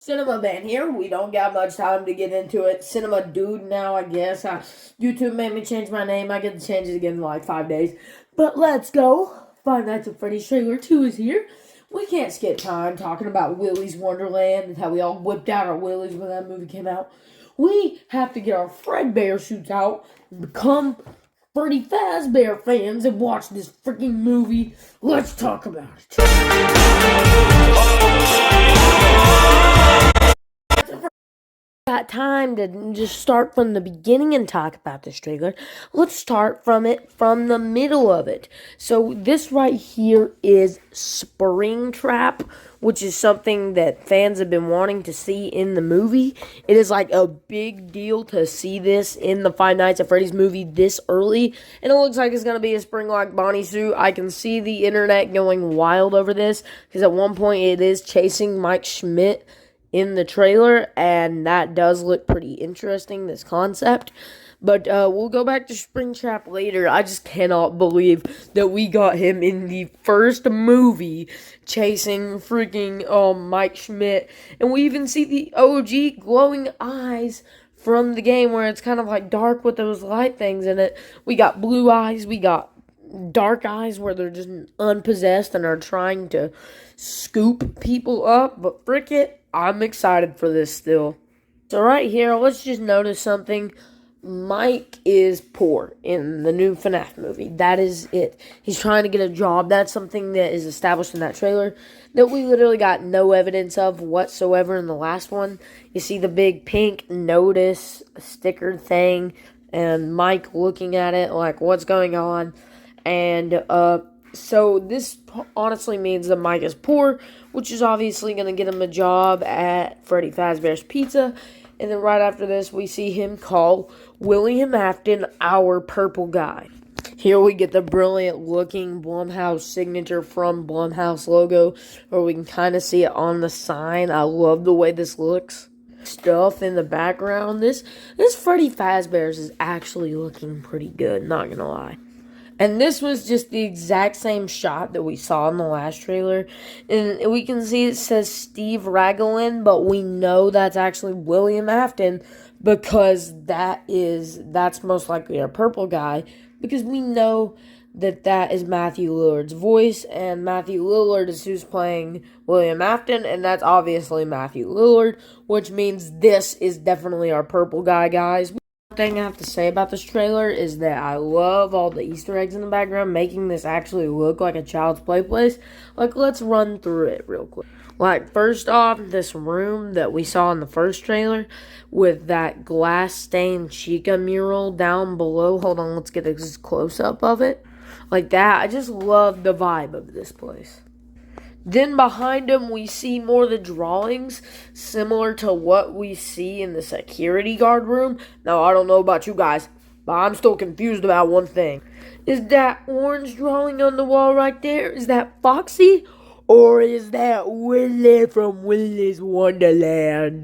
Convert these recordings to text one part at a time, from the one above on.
Cinema Man here. We don't got much time to get into it. Cinema Dude now, I guess. YouTube made me change my name. I get to change it again in like 5 days. But let's go. Five Nights at Freddy's Trailer 2 is here. We can't skip time talking about Willy's Wonderland and how we all whipped out our Willies when that movie came out. We have to get our Fredbear suits out and become Freddy Fazbear fans and watch this freaking movie. Let's talk about it. Got time to just start from the beginning and talk about this trailer. Let's start from the middle of it. So this right here is Springtrap, which is something that fans have been wanting to see in the movie. It is like a big deal to see this in the Five Nights at Freddy's movie this early, and it looks like it's going to be a spring-lock Bonnie suit. I can see the internet going wild over this, because at one point it is chasing Mike Schmidt in the trailer, and that does look pretty interesting, this concept. But we'll go back to Springtrap later. I just cannot believe that we got him in the first movie chasing freaking Mike Schmidt. And we even see the OG glowing eyes from the game where it's kind of like dark with those light things in it. We got blue eyes, we got dark eyes where they're just unpossessed and are trying to scoop people up. But frick it, I'm excited for this still. So right here, let's just notice something. Mike is poor in the new FNAF movie. That is it. He's trying to get a job. That's something that is established in that trailer that we literally got no evidence of whatsoever in the last one. You see the big pink notice sticker thing and Mike looking at it like, what's going on? And so this honestly means that Mike is poor, which is obviously going to get him a job at Freddy Fazbear's Pizza. And then right after this, we see him call William Afton our purple guy. Here we get the brilliant looking Blumhouse signature from Blumhouse logo, where we can kind of see it on the sign. I love the way this looks. Stuff in the background. This Freddy Fazbear's is actually looking pretty good, not gonna lie. And this was just the exact same shot that we saw in the last trailer. And we can see it says Steve Raglan, but we know that's actually William Afton, because that's most likely our purple guy, because we know that is Matthew Lillard's voice, and Matthew Lillard is who's playing William Afton, and that's obviously Matthew Lillard, which means this is definitely our purple guy, guys. Thing I have to say about this trailer is that I love all the Easter eggs in the background, making this actually look like a Child's Play place. Like, let's run through it real quick. Like, first off, this room that we saw in the first trailer with that glass-stained Chica mural down below. Hold on, let's get a close-up of it. Like that. I just love the vibe of this place. Then behind him, we see more of the drawings, similar to what we see in the security guard room. Now, I don't know about you guys, but I'm still confused about one thing. Is that orange drawing on the wall right there, is that Foxy? Or is that Willy from Willy's Wonderland?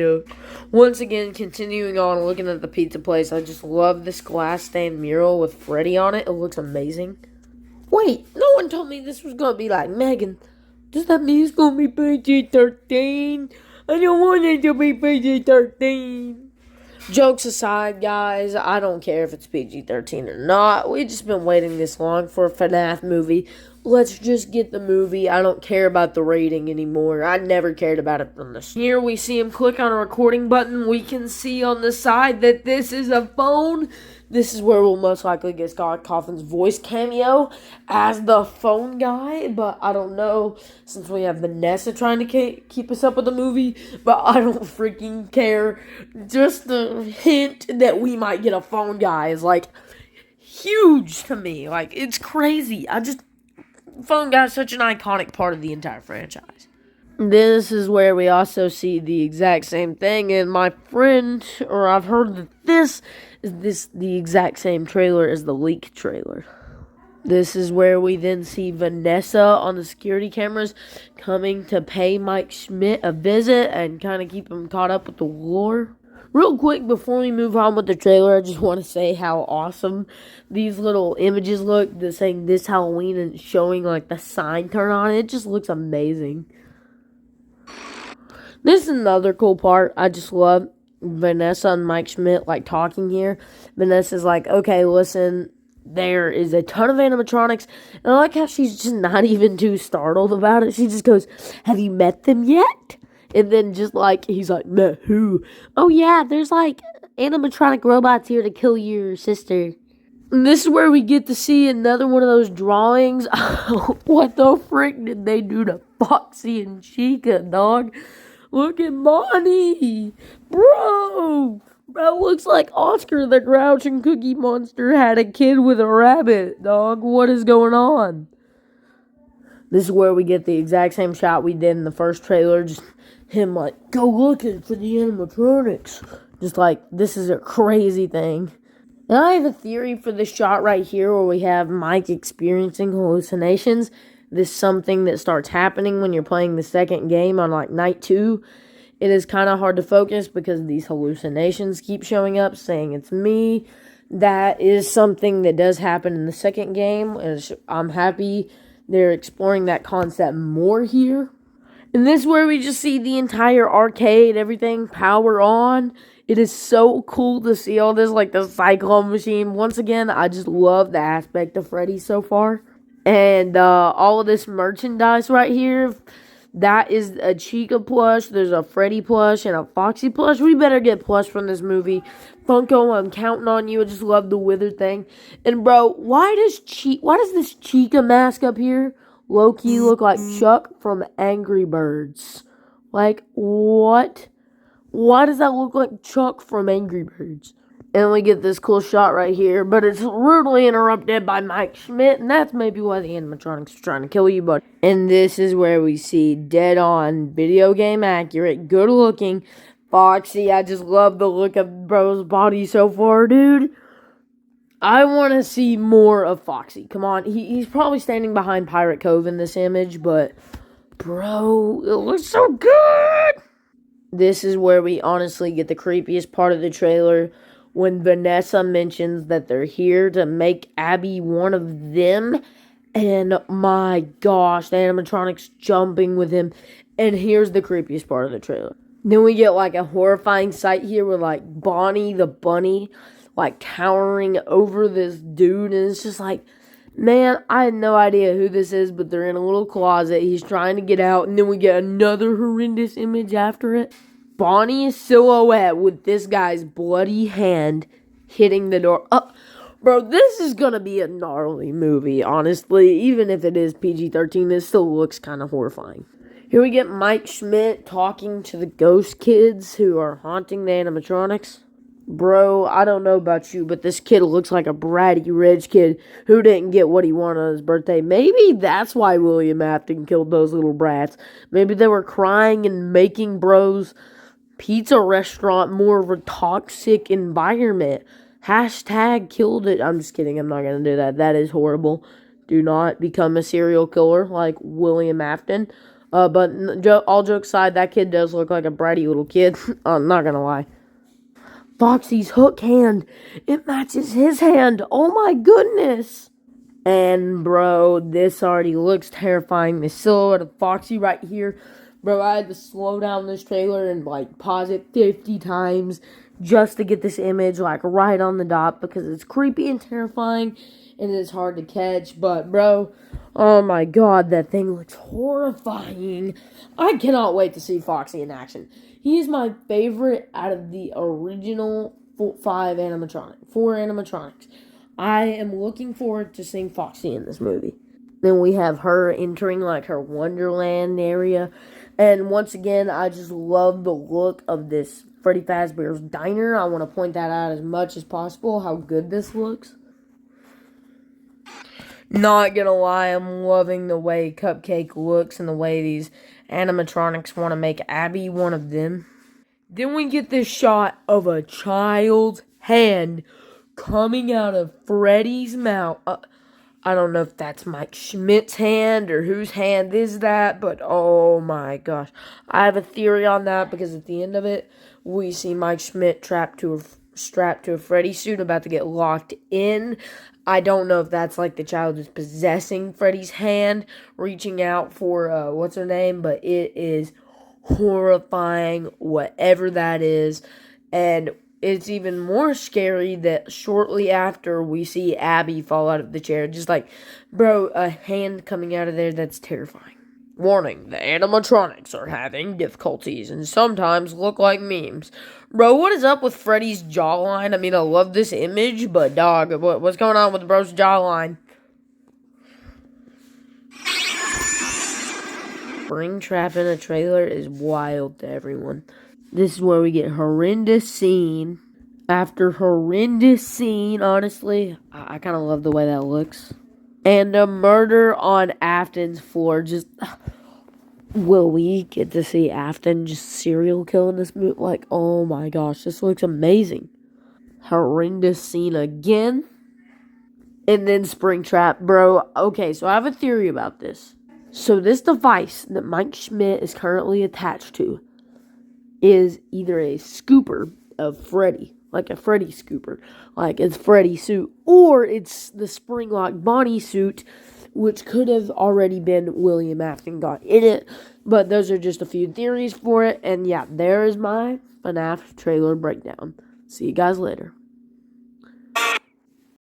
Once again, continuing on, looking at the pizza place, I just love this glass-stained mural with Freddy on it. It looks amazing. Wait, no one told me this was going to be like Megan. Does that mean it's going to be PG-13? I don't want it to be PG-13. Jokes aside, guys, I don't care if it's PG-13 or not. We've just been waiting this long for a FNAF movie. Let's just get the movie. I don't care about the rating anymore. I never cared about it from the start. Here we see him click on a recording button. We can see on the side that this is a phone. This is where we'll most likely get Scott Cawthon's voice cameo as the phone guy. But I don't know, since we have Vanessa trying to keep us up with the movie. But I don't freaking care. Just the hint that we might get a phone guy is like huge to me. Like, it's crazy. Phone guy is such an iconic part of the entire franchise. This is where we also see the exact same thing, and my friend, or I've heard that this is the exact same trailer as the leak trailer. This is where we then see Vanessa on the security cameras coming to pay Mike Schmidt a visit and kind of keep him caught up with the lore. Real quick, before we move on with the trailer, I just want to say how awesome these little images look. They're saying this Halloween and showing like the sign turn on. It just looks amazing. This is another cool part. I just love Vanessa and Mike Schmidt like talking here. Vanessa's like, okay, listen, there is a ton of animatronics, and I like how she's just not even too startled about it. She just goes, have you met them yet? And then just like, he's like, met who? Oh yeah, there's like animatronic robots here to kill your sister. And this is where we get to see another one of those drawings. What the frick did they do to Foxy and Chica, dog? Look at Bonnie! Bro! Bro, looks like Oscar the Grouch and Cookie Monster had a kid with a rabbit, dog. What is going on? This is where we get the exact same shot we did in the first trailer. Just him like, go looking for the animatronics. Just like, this is a crazy thing. Now I have a theory for this shot right here where we have Mike experiencing hallucinations. This is something that starts happening when you're playing the second game on like night 2. It is kind of hard to focus because these hallucinations keep showing up saying it's me. That is something that does happen in the second game. I'm happy they're exploring that concept more here. And this is where we just see the entire arcade, everything power on. It is so cool to see all this, like the Cyclone machine. Once again, I just love the aspect of Freddy so far. And all of this merchandise right here, that is a Chica plush. There's a Freddy plush and a Foxy plush. We better get plush from this movie. Funko, I'm counting on you. I just love the wither thing. And bro, why does this Chica mask up here low-key look like Chuck from Angry Birds? Like, what? Why does that look like Chuck from Angry Birds? And we get this cool shot right here, but it's rudely interrupted by Mike Schmidt, and that's maybe why the animatronics are trying to kill you, but... And this is where we see dead-on, video game accurate, good-looking Foxy. I just love the look of bro's body so far, dude. I want to see more of Foxy. Come on, he's probably standing behind Pirate Cove in this image, but... Bro, it looks so good! This is where we honestly get the creepiest part of the trailer, when Vanessa mentions that they're here to make Abby one of them. And my gosh, the animatronics jumping with him. And here's the creepiest part of the trailer. Then we get like a horrifying sight here with like Bonnie the bunny like cowering over this dude. And it's just like, man, I had no idea who this is, but they're in a little closet. He's trying to get out. And then we get another horrendous image after it. Bonnie is silhouette with this guy's bloody hand hitting the door. Oh, bro, this is gonna be a gnarly movie, honestly. Even if it is PG-13, it still looks kind of horrifying. Here we get Mike Schmidt talking to the ghost kids who are haunting the animatronics. Bro, I don't know about you, but this kid looks like a bratty rich kid who didn't get what he wanted on his birthday. Maybe that's why William Afton killed those little brats. Maybe they were crying and making bro's pizza restaurant more of a toxic environment. Hashtag killed it. I'm just kidding. I'm not going to do that. That is horrible. Do not become a serial killer like William Afton. But all jokes aside, that kid does look like a bratty little kid. I'm not going to lie. Foxy's hook hand. It matches his hand. Oh my goodness. And bro, this already looks terrifying. The silhouette of Foxy right here. Bro, I had to slow down this trailer and, like, pause it 50 times just to get this image, like, right on the dot because it's creepy and terrifying and it's hard to catch. But, bro, oh my god, that thing looks horrifying. I cannot wait to see Foxy in action. He is my favorite out of the original 4 animatronics. I am looking forward to seeing Foxy in this movie. Then we have her entering, like, her Wonderland area. And once again, I just love the look of this Freddy Fazbear's Diner. I want to point that out as much as possible, how good this looks. Not gonna lie, I'm loving the way Cupcake looks and the way these animatronics want to make Abby one of them. Then we get this shot of a child's hand coming out of Freddy's mouth. I don't know if that's Mike Schmidt's hand or whose hand is that, but oh my gosh. I have a theory on that because at the end of it, we see Mike Schmidt strapped to a Freddy suit about to get locked in. I don't know if that's like the child is possessing Freddy's hand, reaching out for, what's her name, but it is horrifying, whatever that is. And it's even more scary that shortly after we see Abby fall out of the chair. Just like, bro, a hand coming out of there, that's terrifying. Warning, the animatronics are having difficulties and sometimes look like memes. Bro, what is up with Freddy's jawline? I mean, I love this image, but dog, what's going on with bro's jawline? Springtrap in a trailer is wild to everyone. This is where we get horrendous scene after horrendous scene. Honestly, I kind of love the way that looks. And a murder on Afton's floor. Just will we get to see Afton just serial killing this movie? Like, oh my gosh, this looks amazing. Horrendous scene again. And then Springtrap, bro. Okay, so I have a theory about this. So this device that Mike Schmidt is currently attached to is either a scooper of Freddy, like a Freddy scooper, like it's Freddy's suit, or it's the Springlock Bonnie suit, which could have already been William Afton got in it. But those are just a few theories for it. And yeah, there is my FNAF trailer breakdown. See you guys later.